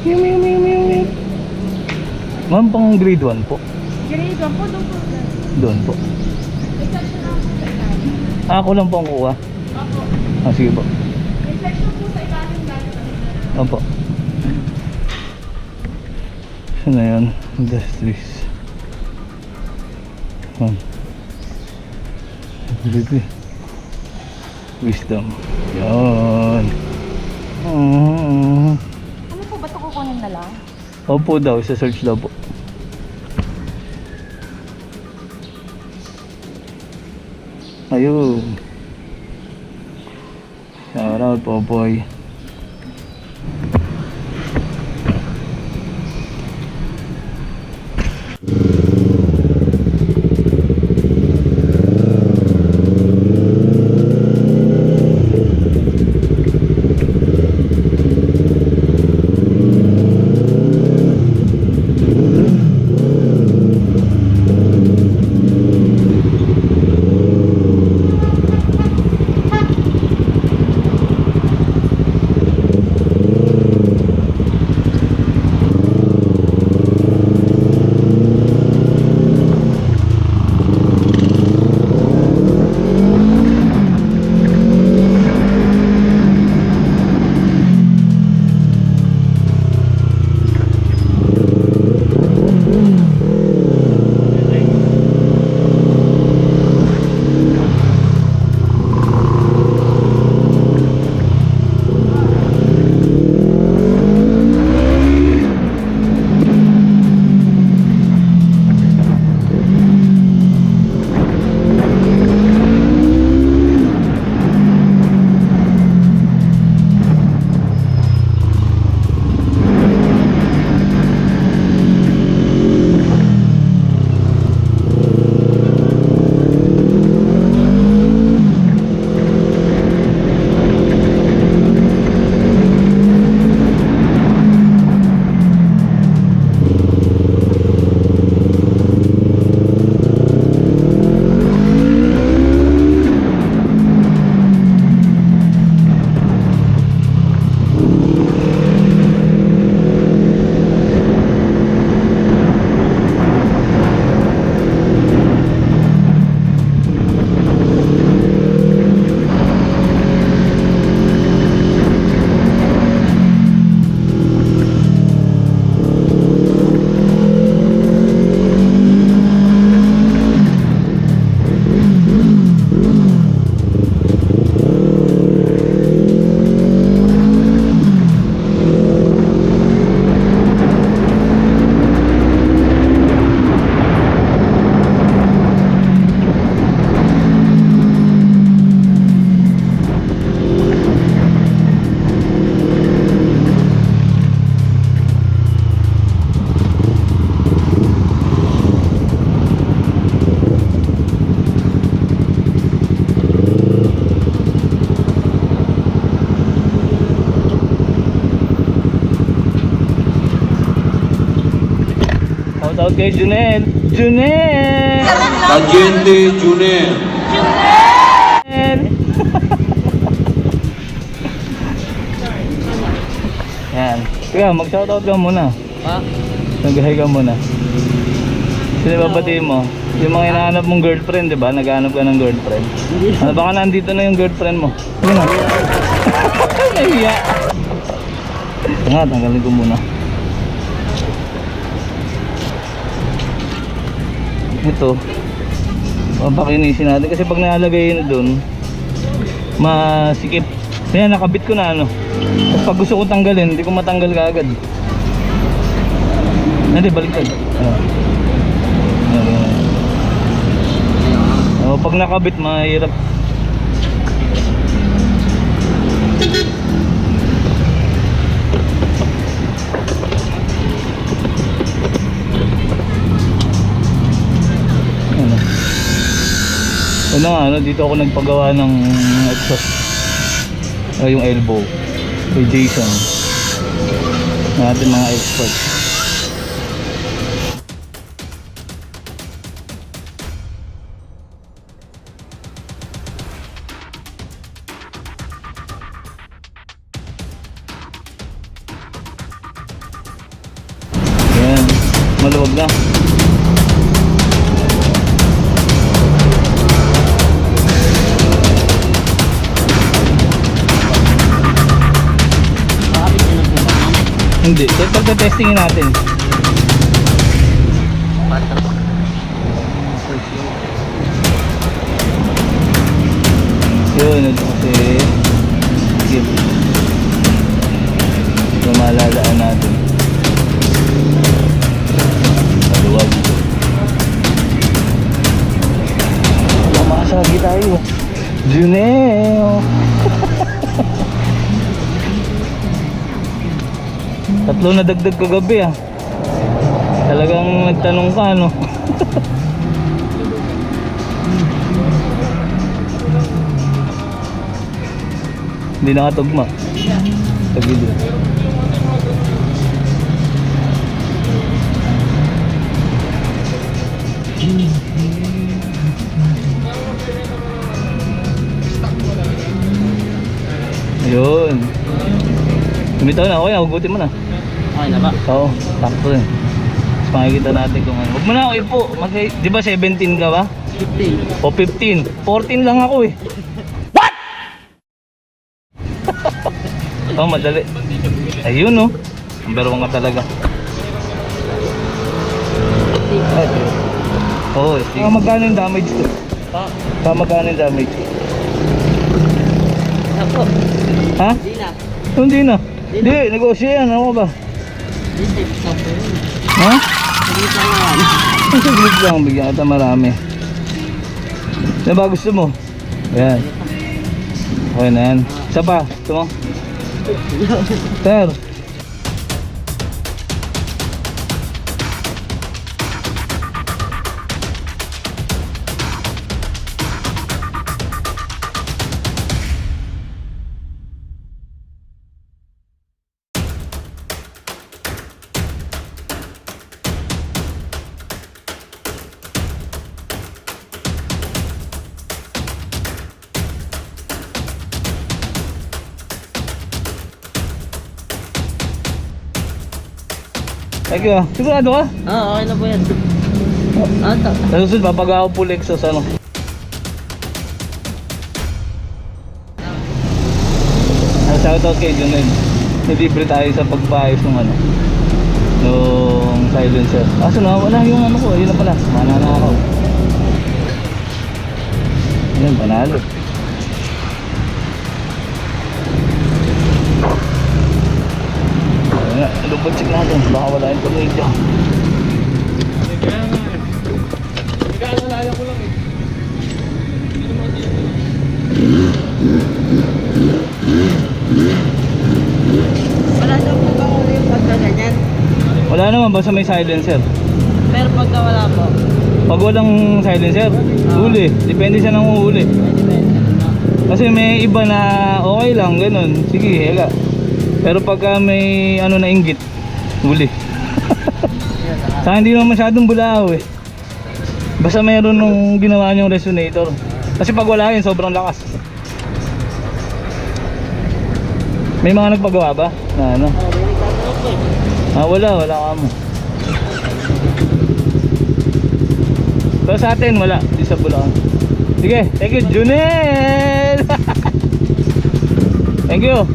Meow, meow, meow, meow, meow. Ma'am, pang grade 1 po. Grade 1 po, doon po. Doon po. Exception lang po sa ilalim. Ako lang po ang kuha. Opo. Sige po. Exception po sa ilalim dahil Opo. Saan na yun? Industries. Wisdom. Yan. Ano po ba ito kukunin na lang? Opo daw, sa search daw po. Ayun. Shout out po, boy. Shoutout kay Junel. Junel! Agente Junel. Junel! Yan. Kaya mag-shoutout ka muna. Ha? Nag-hi ka muna. Sino babatiin mo? Yung mga hinahanap mong girlfriend, di ba? Naghahanap ka ng girlfriend. Ano baka nandito na yung girlfriend mo? Yun na. Nahiya. Nga, tanggalin ko muna. Ito. Papakinisin natin kasi pag nalagay na doon, masikip. Kaya nakabit ko na ano. Tapos pag gusto ko tanggalin, hindi ko matanggal kaagad. Hindi, baliktad. Pag nakabit, mahirap. Ano nga, dito ako nagpagawa ng exhaust, yung elbow kay Jason, natin mga experts. Maluwag na. Hindi, testingin natin. Yun, ito kasi sige, ito malalaan natin. Maluwag. Wala makasagi tayo. Juneo. Tatlo na dagdag kagabi ah. Talagang nagtanong ka no. Hindi nakatugma. Tagilid. Ayun. Bumitaw na, okay, hugutin mo na. Okay na ba? Oo, takto rin. Tapos makikita natin kung ano. Huwag mo na ako ipo. Di ba 17 ka ba? 15. O 15. 14 lang ako eh. What? Oh, madali. Ayun oh. Number 1 ka talaga. Oo, sige. Magkano yung damage to? Magkano yung damage? Ako. Ha? Hindi na. Hindi na. Hindi, negosyo yan. Ano ba? Hindi, sabi. Ha? Hindi pa naman. Saglit lang, bigyan kita marami. Ano ba gusto mo? Ayan. Okay na yan. Isa pa, gusto mo? Sir. Thank you. Sigurado ka? Okay na po yan. Ata. Sa susunod, papagawa full exhaust ano. Shoutout kay Junel. Nilibre tayo sa pagpaayos ng ano, nung silencer. Aso na, wala yung ano ko. Ayun na pala, mananakaw. Ayun, panalo. Lubod check natin, baka wala yung tornilyo. Wala daw po ba uli yung pagka ganyan? Wala naman, basta may silencer. Pero pagka wala po. Pag walang silencer, huli. Depende siya ng uhuli. Kasi may iba na okay lang, ganun. Sige, hela. Pero pagka may ano na inggit, huli. Sa hindi naman masyadong bulao eh. Basta meron nung ginawa niyong resonator. Kasi pag wala yun, sobrang lakas. May mga nagpagawa ba? Na ano? Wala ka mo. Pero sa atin, wala. Di sa Bulacan. Sige, thank you, Junel! Thank you!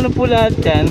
magkano po lahat yan?